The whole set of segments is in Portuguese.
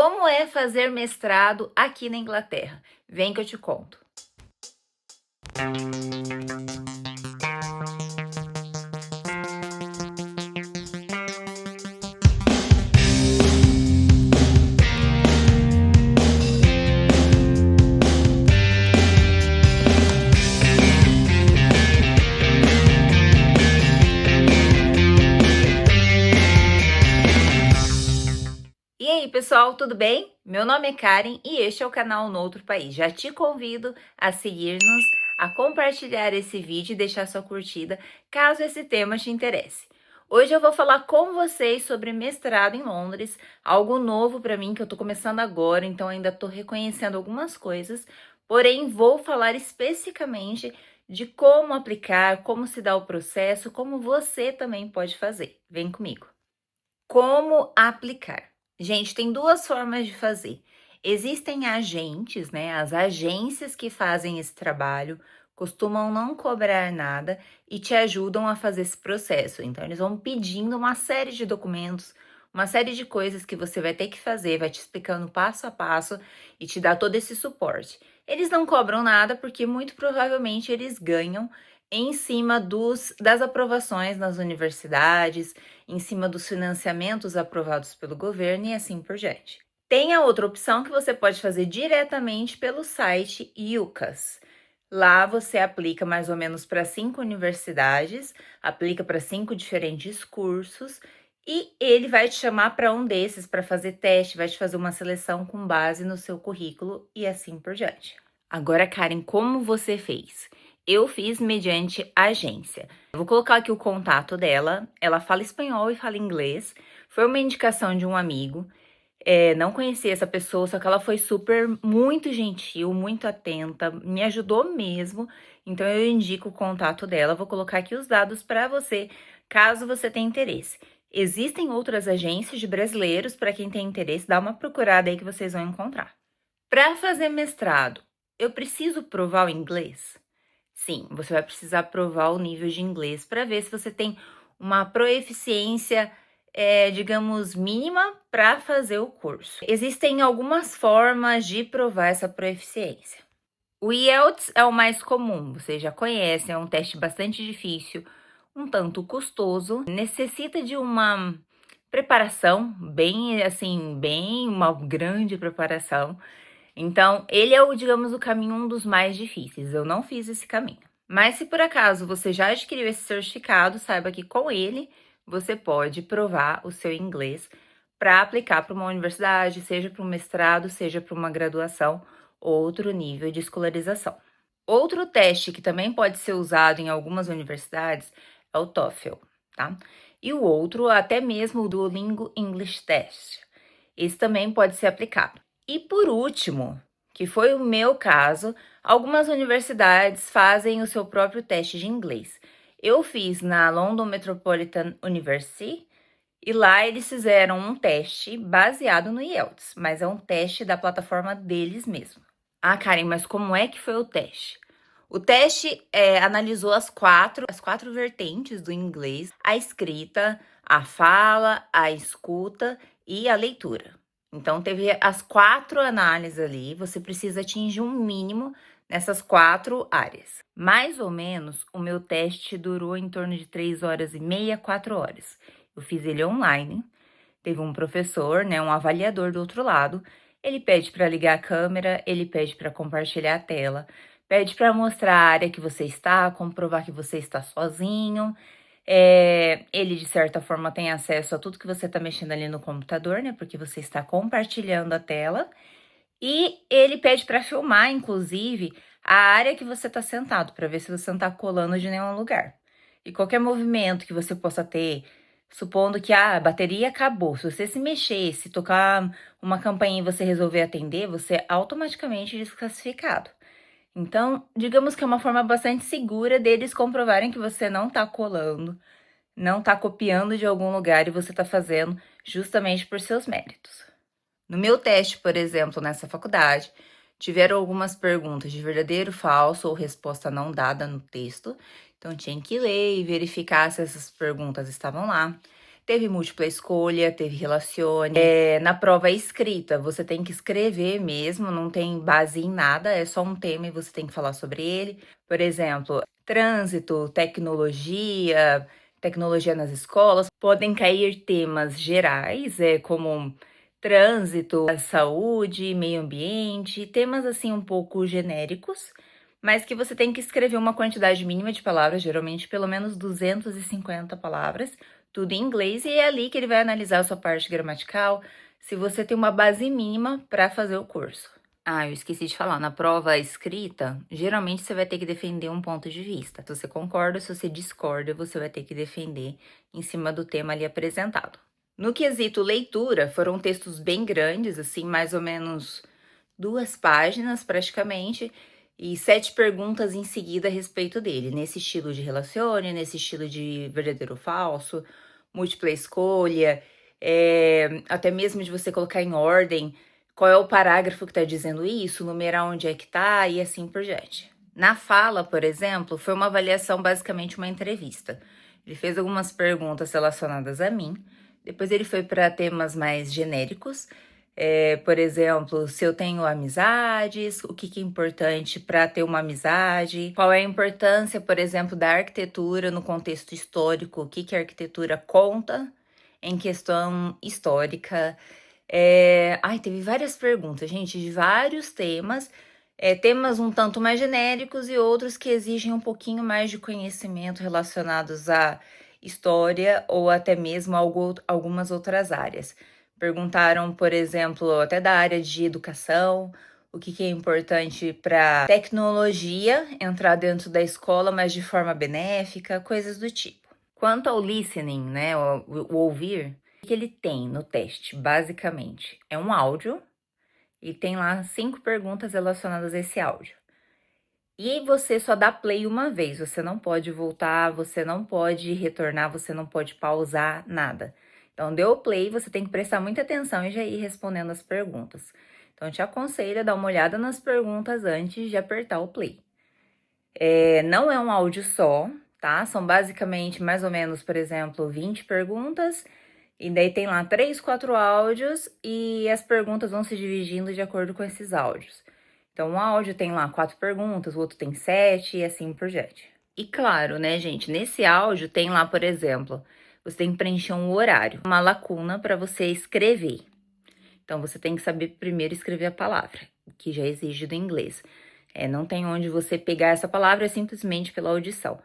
Como é fazer mestrado aqui na Inglaterra? Vem que eu te conto. E aí, pessoal, tudo bem? Meu nome é Karen e este é o canal Noutro País. Já te convido a seguir-nos, a compartilhar esse vídeo e deixar sua curtida, caso esse tema te interesse. Hoje eu vou falar com vocês sobre mestrado em Londres, algo novo para mim que eu tô começando agora, então ainda tô reconhecendo algumas coisas, porém vou falar especificamente de como aplicar, como se dá o processo, como você também pode fazer. Vem comigo. Como aplicar? Gente, tem duas formas de fazer. Existem agentes, né? As agências que fazem esse trabalho costumam não cobrar nada e te ajudam a fazer esse processo. Então, eles vão pedindo uma série de documentos, uma série de coisas que você vai ter que fazer, vai te explicando passo a passo e te dá todo esse suporte. Eles não cobram nada porque muito provavelmente eles ganham em cima das aprovações nas universidades, em cima dos financiamentos aprovados pelo governo e assim por diante. Tem a outra opção que você pode fazer diretamente pelo site UCAS. Lá você aplica mais ou menos para 5 universidades, aplica para 5 diferentes cursos e ele vai te chamar para um desses para fazer teste, vai te fazer uma seleção com base no seu currículo e assim por diante. Agora, Karen, como você fez? Eu fiz mediante agência. Eu vou colocar aqui o contato dela. Ela fala espanhol e fala inglês. Foi uma indicação de um amigo. Não conhecia essa pessoa, só que ela foi muito gentil, muito atenta, me ajudou mesmo. Então eu indico o contato dela. Vou colocar aqui os dados para você, caso você tenha interesse. Existem outras agências de brasileiros, para quem tem interesse, dá uma procurada aí que vocês vão encontrar. Para fazer mestrado, eu preciso provar o inglês? Sim, você vai precisar provar o nível de inglês para ver se você tem uma proeficiência, digamos, mínima para fazer o curso. Existem algumas formas de provar essa proeficiência. O IELTS é o mais comum, vocês já conhecem, é um teste bastante difícil, um tanto custoso, necessita de uma preparação bem uma grande preparação. Então, ele é digamos, o caminho um dos mais difíceis. Eu não fiz esse caminho. Mas se por acaso você já adquiriu esse certificado, saiba que com ele você pode provar o seu inglês para aplicar para uma universidade, seja para um mestrado, seja para uma graduação, outro nível de escolarização. Outro teste que também pode ser usado em algumas universidades é o TOEFL, tá? E o outro, até mesmo o Duolingo English Test. Esse também pode ser aplicado. E por último, que foi o meu caso, algumas universidades fazem o seu próprio teste de inglês. Eu fiz na London Metropolitan University e lá eles fizeram um teste baseado no IELTS, mas é um teste da plataforma deles mesmo. Ah, Karen, mas como é que foi o teste? O teste analisou as quatro vertentes do inglês: a escrita, a fala, a escuta e a leitura. Então, teve as 4 análises ali, você precisa atingir um mínimo nessas 4 áreas. Mais ou menos, o meu teste durou em torno de 3 horas e meia, 4 horas. Eu fiz ele online, teve um professor, né, um avaliador do outro lado. Ele pede para ligar a câmera, ele pede para compartilhar a tela, pede para mostrar a área que você está, comprovar que você está sozinho. Ele, de certa forma, tem acesso a tudo que você está mexendo ali no computador, né? Porque você está compartilhando a tela. E ele pede para filmar, inclusive, a área que você está sentado, para ver se você não está colando de nenhum lugar. E qualquer movimento que você possa ter, supondo que a bateria acabou, se você se mexer, se tocar uma campainha e você resolver atender, você é automaticamente desclassificado. Então, digamos que é uma forma bastante segura deles comprovarem que você não tá colando, não tá copiando de algum lugar e você tá fazendo justamente por seus méritos. No meu teste, por exemplo, nessa faculdade, tiveram algumas perguntas de verdadeiro, falso ou resposta não dada no texto. Então, tinha que ler e verificar se essas perguntas estavam lá. Teve múltipla escolha, teve relacione. Na prova escrita, você tem que escrever mesmo, não tem base em nada, é só um tema e você tem que falar sobre ele. Por exemplo, trânsito, tecnologia nas escolas. Podem cair temas gerais, como trânsito, saúde, meio ambiente, temas assim um pouco genéricos, mas que você tem que escrever uma quantidade mínima de palavras, geralmente pelo menos 250 palavras, tudo em inglês, e é ali que ele vai analisar a sua parte gramatical, se você tem uma base mínima para fazer o curso. Ah, eu esqueci de falar, na prova escrita, geralmente você vai ter que defender um ponto de vista. Se você concorda, se você discorda, você vai ter que defender em cima do tema ali apresentado. No quesito leitura, foram textos bem grandes, assim, mais ou menos 2 páginas praticamente, e 7 perguntas em seguida a respeito dele, nesse estilo de relacione, nesse estilo de verdadeiro ou falso, múltipla escolha, até mesmo de você colocar em ordem qual é o parágrafo que está dizendo isso, numerar onde é que está e assim por diante. Na fala, por exemplo, foi uma avaliação, basicamente uma entrevista. Ele fez algumas perguntas relacionadas a mim, depois ele foi para temas mais genéricos, por exemplo, se eu tenho amizades, o que é importante para ter uma amizade, qual é a importância, por exemplo, da arquitetura no contexto histórico, o que a arquitetura conta em questão histórica. Teve várias perguntas, gente, de vários temas, temas um tanto mais genéricos e outros que exigem um pouquinho mais de conhecimento relacionados à história ou até mesmo algumas outras áreas. Perguntaram, por exemplo, até da área de educação, o que é importante para tecnologia entrar dentro da escola, mas de forma benéfica, coisas do tipo. Quanto ao listening, né, o ouvir, o que ele tem no teste, basicamente? É um áudio e tem lá 5 perguntas relacionadas a esse áudio. E você só dá play uma vez, você não pode voltar, você não pode retornar, você não pode pausar, nada. Então, deu o play, você tem que prestar muita atenção e já ir respondendo as perguntas. Então, eu te aconselho a dar uma olhada nas perguntas antes de apertar o play. Não é um áudio só, tá? São basicamente mais ou menos, por exemplo, 20 perguntas. E daí tem lá 3, 4 áudios e as perguntas vão se dividindo de acordo com esses áudios. Então, um áudio tem lá 4 perguntas, o outro tem 7 e assim por diante. E claro, né, gente, nesse áudio tem lá, por exemplo, você tem que preencher um horário, uma lacuna para você escrever. Então, você tem que saber primeiro escrever a palavra, que já exige do inglês. Não tem onde você pegar essa palavra, é simplesmente pela audição.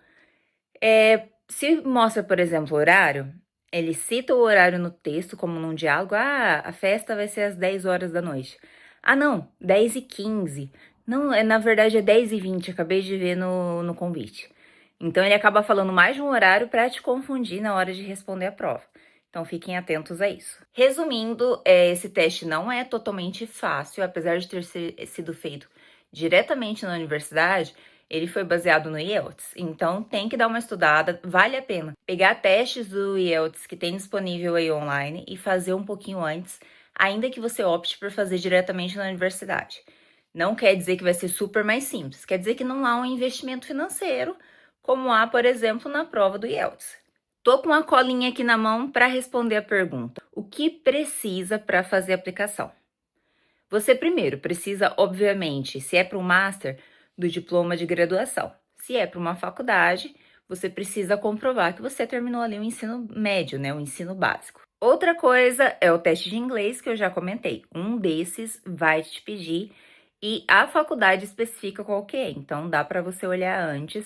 Se mostra, por exemplo, o horário, ele cita o horário no texto, como num diálogo. Ah, a festa vai ser às 10 horas da noite. Ah, não, 10h15. Não, na verdade é 10h20, acabei de ver no convite. Então, ele acaba falando mais de um horário para te confundir na hora de responder a prova. Então, fiquem atentos a isso. Resumindo, esse teste não é totalmente fácil, apesar de ter sido feito diretamente na universidade, ele foi baseado no IELTS, então tem que dar uma estudada, vale a pena pegar testes do IELTS que tem disponível aí online e fazer um pouquinho antes, ainda que você opte por fazer diretamente na universidade. Não quer dizer que vai ser super mais simples, quer dizer que não há um investimento financeiro, como há, por exemplo, na prova do IELTS. Tô com uma colinha aqui na mão para responder a pergunta. O que precisa para fazer a aplicação? Você primeiro precisa, obviamente, se é para um master, do diploma de graduação. Se é para uma faculdade, você precisa comprovar que você terminou ali o ensino médio, né, o ensino básico. Outra coisa é o teste de inglês que eu já comentei. Um desses vai te pedir e a faculdade especifica qual que é. Então dá para você olhar antes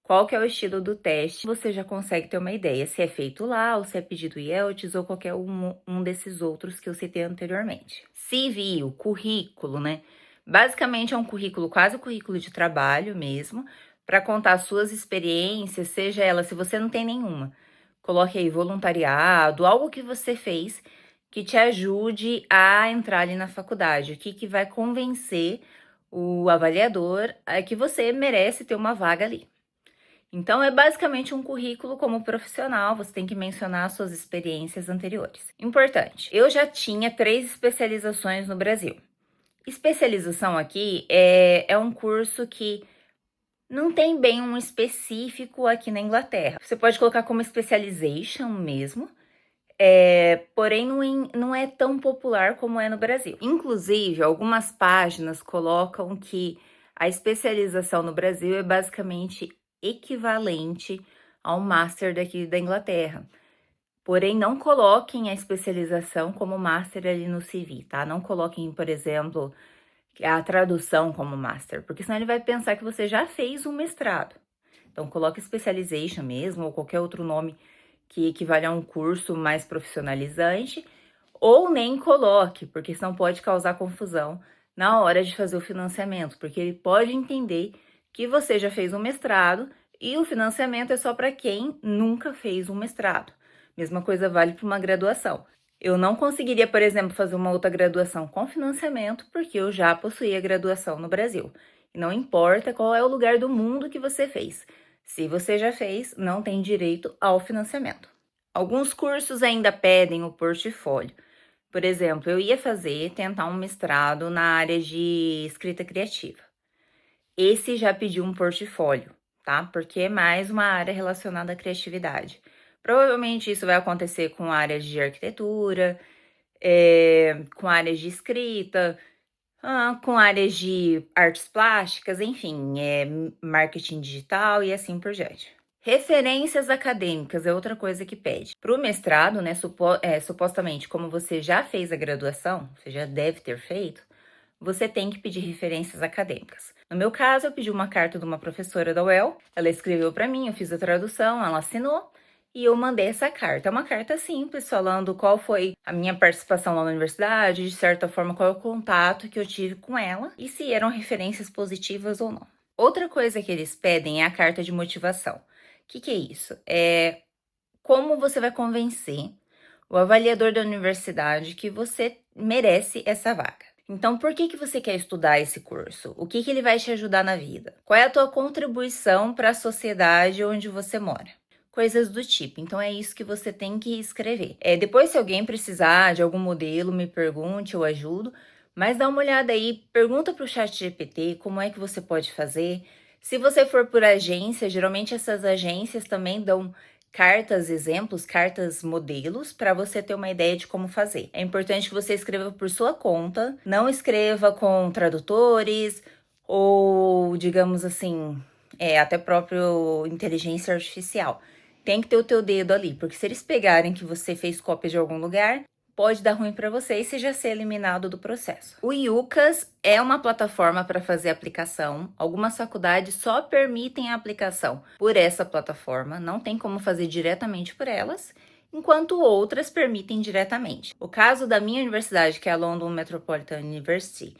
qual que é o estilo do teste. Você já consegue ter uma ideia se é feito lá ou se é pedido IELTS ou qualquer um desses outros que eu citei anteriormente. CV, o currículo, né? Basicamente é um currículo, quase um currículo de trabalho mesmo, para contar suas experiências, seja ela, se você não tem nenhuma, coloque aí voluntariado, algo que você fez que te ajude a entrar ali na faculdade, o que vai convencer o avaliador a que você merece ter uma vaga ali. Então, é basicamente um currículo como profissional, você tem que mencionar suas experiências anteriores. Importante, eu já tinha 3 especializações no Brasil. Especialização aqui é um curso que não tem bem um específico aqui na Inglaterra. Você pode colocar como specialization mesmo, Porém não é tão popular como é no Brasil. Inclusive, algumas páginas colocam que a especialização no Brasil é basicamente equivalente ao Master daqui da Inglaterra. Porém, não coloquem a especialização como Master ali no CV, tá? Não coloquem, por exemplo, a tradução como Master, porque senão ele vai pensar que você já fez um mestrado. Então, coloque Specialization mesmo, ou qualquer outro nome que equivale a um curso mais profissionalizante, ou nem coloque, porque senão pode causar confusão na hora de fazer o financiamento, porque ele pode entender que você já fez um mestrado e o financiamento é só para quem nunca fez um mestrado. Mesma coisa vale para uma graduação. Eu não conseguiria, por exemplo, fazer uma outra graduação com financiamento, porque eu já possuía graduação no Brasil. E não importa qual é o lugar do mundo que você fez. Se você já fez, não tem direito ao financiamento. Alguns cursos ainda pedem o portfólio. Por exemplo, eu ia tentar um mestrado na área de escrita criativa. Esse já pediu um portfólio, tá? Porque é mais uma área relacionada à criatividade. Provavelmente isso vai acontecer com áreas de arquitetura, com áreas de escrita, com áreas de artes plásticas, enfim, marketing digital e assim por diante. Referências acadêmicas é outra coisa que pede. Para o mestrado, né, supostamente, como você já fez a graduação, você já deve ter feito, você tem que pedir referências acadêmicas. No meu caso, eu pedi uma carta de uma professora da UEL, ela escreveu para mim, eu fiz a tradução, ela assinou e eu mandei essa carta. É uma carta simples, falando qual foi a minha participação lá na universidade, de certa forma, qual é o contato que eu tive com ela e se eram referências positivas ou não. Outra coisa que eles pedem é a carta de motivação. O que é isso? É como você vai convencer o avaliador da universidade que você merece essa vaga. Então, por que você quer estudar esse curso? O que ele vai te ajudar na vida? Qual é a tua contribuição para a sociedade onde você mora? Coisas do tipo. Então, é isso que você tem que escrever. Depois, se alguém precisar de algum modelo, me pergunte, eu ajudo. Mas dá uma olhada aí, pergunta para o ChatGPT como é que você pode fazer. Se você for por agência, geralmente essas agências também dão cartas exemplos, cartas modelos, para você ter uma ideia de como fazer. É importante que você escreva por sua conta, não escreva com tradutores ou, digamos assim, até próprio inteligência artificial. Tem que ter o teu dedo ali, porque se eles pegarem que você fez cópia de algum lugar, pode dar ruim para você e você já ser eliminado do processo. O Yucas é uma plataforma para fazer aplicação. Algumas faculdades só permitem a aplicação por essa plataforma, não tem como fazer diretamente por elas, enquanto outras permitem diretamente. O caso da minha universidade, que é a London Metropolitan University,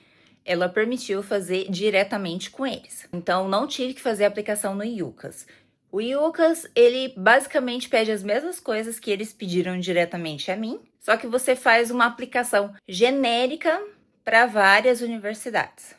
ela permitiu fazer diretamente com eles. Então, não tive que fazer a aplicação no Yucas. O Yucas, ele basicamente pede as mesmas coisas que eles pediram diretamente a mim, só que você faz uma aplicação genérica para várias universidades.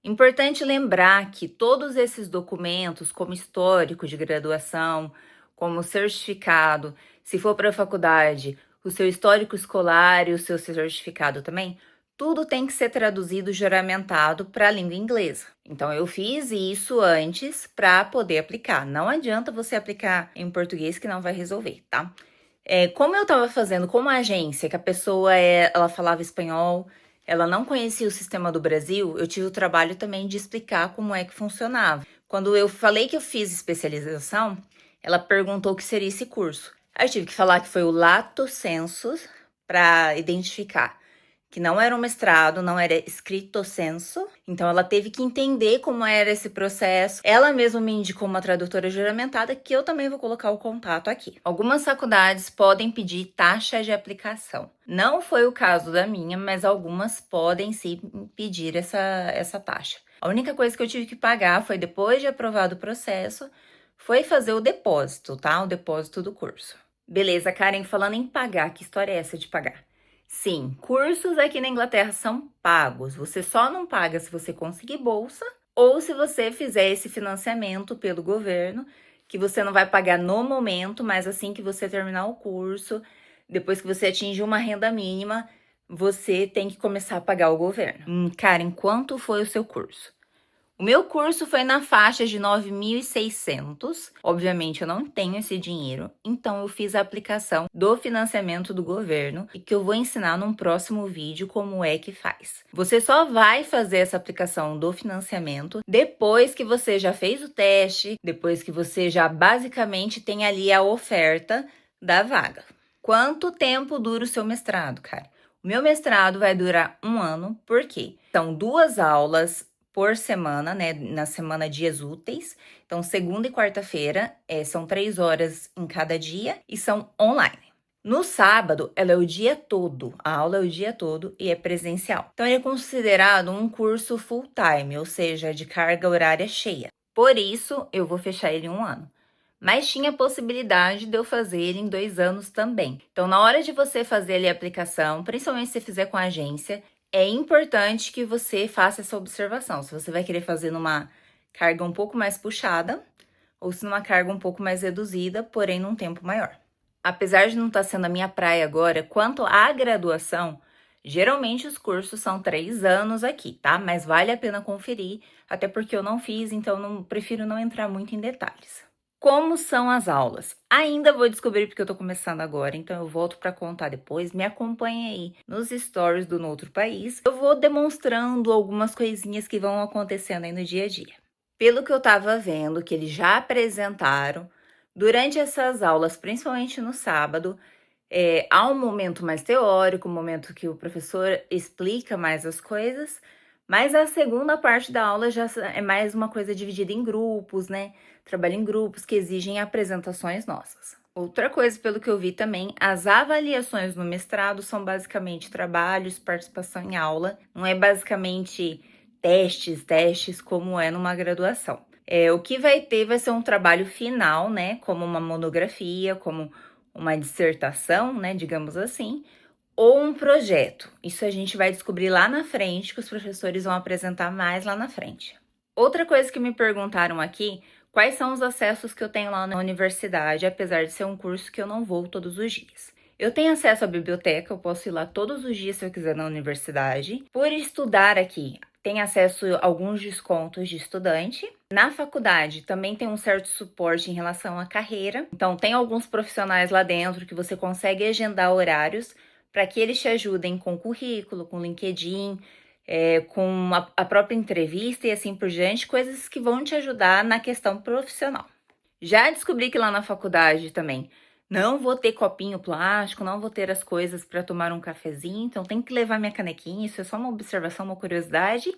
Importante lembrar que todos esses documentos, como histórico de graduação, como certificado, se for para a faculdade, o seu histórico escolar e o seu certificado também, tudo tem que ser traduzido, juramentado para a língua inglesa. Então, eu fiz isso antes para poder aplicar. Não adianta você aplicar em português que não vai resolver, tá? Como eu estava fazendo com uma agência, que a pessoa ela falava espanhol, ela não conhecia o sistema do Brasil, eu tive o trabalho também de explicar como é que funcionava. Quando eu falei que eu fiz especialização, ela perguntou o que seria esse curso. Aí eu tive que falar que foi o Lato Sensu para identificar que não era um mestrado, não era escrito sensu. Então, ela teve que entender como era esse processo. Ela mesma me indicou uma tradutora juramentada, que eu também vou colocar o contato aqui. Algumas faculdades podem pedir taxa de aplicação. Não foi o caso da minha, mas algumas podem sim pedir essa taxa. A única coisa que eu tive que pagar foi, depois de aprovado o processo, foi fazer o depósito, tá? O depósito do curso. Beleza, Karen, falando em pagar, que história é essa de pagar? Sim, cursos aqui na Inglaterra são pagos. Você só não paga se você conseguir bolsa ou se você fizer esse financiamento pelo governo, que você não vai pagar no momento, mas assim que você terminar o curso, depois que você atingir uma renda mínima, você tem que começar a pagar o governo. Karen, quanto foi o seu curso? O meu curso foi na faixa de 9.600. Obviamente, eu não tenho esse dinheiro, então eu fiz a aplicação do financiamento do governo e que eu vou ensinar num próximo vídeo como é que faz. Você só vai fazer essa aplicação do financiamento depois que você já fez o teste, depois que você já basicamente tem ali a oferta da vaga. Quanto tempo dura o seu mestrado, cara? O meu mestrado vai durar 1 ano, por quê? São 2 aulas por semana, né? Na semana dias úteis. Então, segunda e quarta-feira são 3 horas em cada dia e são online. No sábado, ela é o dia todo, a aula é o dia todo e é presencial. Então, ele é considerado um curso full time, ou seja, de carga horária cheia. Por isso, eu vou fechar ele em 1 ano. Mas tinha possibilidade de eu fazer ele em 2 anos também. Então, na hora de você fazer ali a aplicação, principalmente se você fizer com a agência, é importante que você faça essa observação. Se você vai querer fazer numa carga um pouco mais puxada, ou se numa carga um pouco mais reduzida, porém num tempo maior. Apesar de não estar sendo a minha praia agora, quanto à graduação, geralmente os cursos são 3 anos aqui, tá? Mas vale a pena conferir, até porque eu não fiz, então prefiro não entrar muito em detalhes. Como são as aulas? Ainda vou descobrir porque eu tô começando agora, então eu volto para contar depois. Me acompanhe aí nos stories do Noutro País. Eu vou demonstrando algumas coisinhas que vão acontecendo aí no dia a dia. Pelo que eu tava vendo, que eles já apresentaram, durante essas aulas, principalmente no sábado, há um momento mais teórico, um momento que o professor explica mais as coisas, mas a segunda parte da aula já é mais uma coisa dividida em grupos, né? Trabalho em grupos que exigem apresentações nossas. Outra coisa, pelo que eu vi também, as avaliações no mestrado são basicamente trabalhos, participação em aula, não é basicamente testes como é numa graduação. O que vai ter vai ser um trabalho final, né? Como uma monografia, como uma dissertação, né? Digamos assim, ou um projeto. Isso a gente vai descobrir lá na frente, que os professores vão apresentar mais lá na frente. Outra coisa que me perguntaram aqui, quais são os acessos que eu tenho lá na universidade, apesar de ser um curso que eu não vou todos os dias. Eu tenho acesso à biblioteca, eu posso ir lá todos os dias se eu quiser na universidade. Por estudar aqui, tem acesso a alguns descontos de estudante. Na faculdade também tem um certo suporte em relação à carreira. Então tem alguns profissionais lá dentro que você consegue agendar horários para que eles te ajudem com currículo, com LinkedIn, com a própria entrevista e assim por diante, coisas que vão te ajudar na questão profissional. Já descobri que lá na faculdade também não vou ter copinho plástico, não vou ter as coisas para tomar um cafezinho, então tem que levar minha canequinha, isso é só uma observação, uma curiosidade.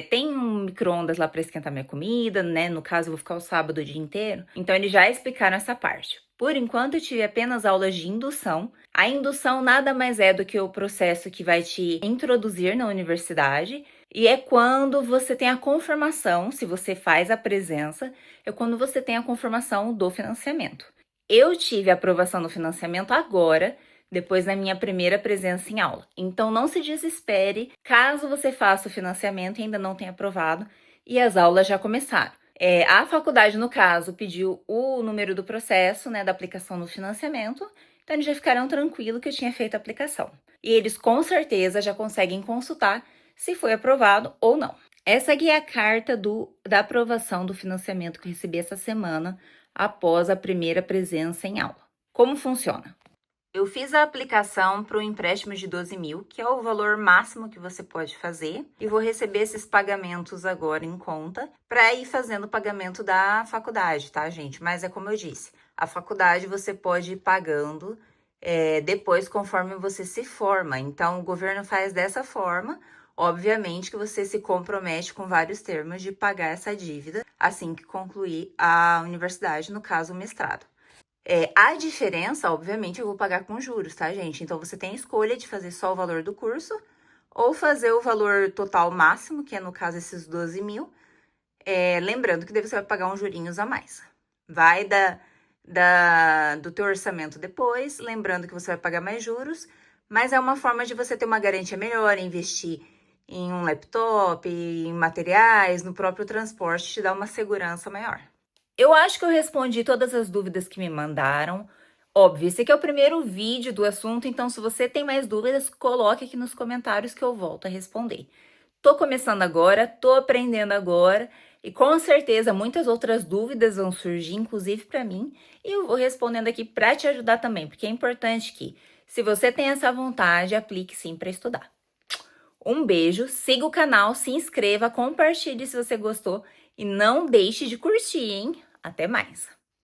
Tem um micro-ondas lá para esquentar minha comida, né? No caso, eu vou ficar o sábado o dia inteiro. Então, eles já explicaram essa parte. Por enquanto, eu tive apenas aulas de indução. A indução nada mais é do que o processo que vai te introduzir na universidade. E é quando você tem a confirmação, se você faz a presença, é quando você tem a confirmação do financiamento. Eu tive a aprovação do financiamento agora, depois da minha primeira presença em aula. Então, não se desespere caso você faça o financiamento e ainda não tenha aprovado e as aulas já começaram. A faculdade, no caso, pediu o número do processo, né, da aplicação do financiamento, então eles já ficaram tranquilos que eu tinha feito a aplicação. E eles, com certeza, já conseguem consultar se foi aprovado ou não. Essa aqui é a carta da aprovação do financiamento que eu recebi essa semana, após a primeira presença em aula. Como funciona? Eu fiz a aplicação para o empréstimo de 12 mil, que é o valor máximo que você pode fazer, e vou receber esses pagamentos agora em conta para ir fazendo o pagamento da faculdade, tá, gente? Mas é como eu disse, a faculdade você pode ir pagando depois conforme você se forma. Então, o governo faz dessa forma. Obviamente que você se compromete com vários termos de pagar essa dívida assim que concluir a universidade, no caso, o mestrado. A diferença, obviamente, eu vou pagar com juros, tá, gente? Então, você tem a escolha de fazer só o valor do curso ou fazer o valor total máximo, que é, no caso, esses 12 mil. Lembrando que daí você vai pagar uns jurinhos a mais. Vai do teu orçamento depois, lembrando que você vai pagar mais juros, mas é uma forma de você ter uma garantia melhor, investir em um laptop, em materiais, no próprio transporte, te dá uma segurança maior. Eu acho que eu respondi todas as dúvidas que me mandaram. Óbvio, esse aqui é o primeiro vídeo do assunto, então se você tem mais dúvidas, coloque aqui nos comentários que eu volto a responder. tô começando agora, tô aprendendo agora e com certeza muitas outras dúvidas vão surgir, inclusive para mim, e eu vou respondendo aqui para te ajudar também, porque é importante que, se você tem essa vontade, aplique sim para estudar. Um beijo, siga o canal, se inscreva, compartilhe se você gostou e não deixe de curtir, hein? Até mais!